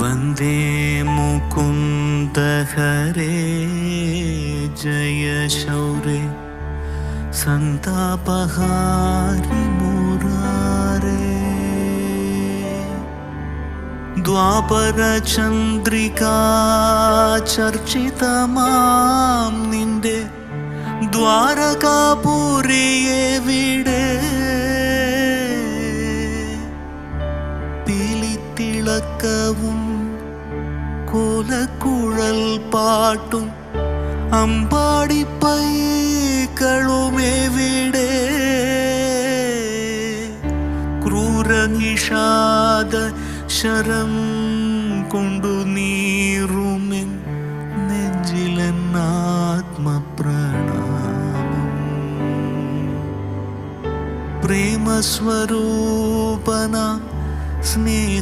വന്ദേ മുകുന്ദ ഹരേ ജയ ശൗരേ സന്താപഹാരി മുരാരേ. ദ്വാപര ചന്ദ്രികാ ചർച്ചിതമാം നിന്റെ ദ്വാരകാപുരിയെവിടെ? പീലിത്തിളക്കവും കോലക്കുഴൽ പാട്ടും അമ്പാടിപ്പൈകളുമെവിടെ? ക്രൂരനിഷാദ ശരം കൊണ്ടു നീറുമെൻ നെഞ്ചിലെന്നാത്മപ്രണാമം. പ്രേമസ്വരൂപന സ്നേഹ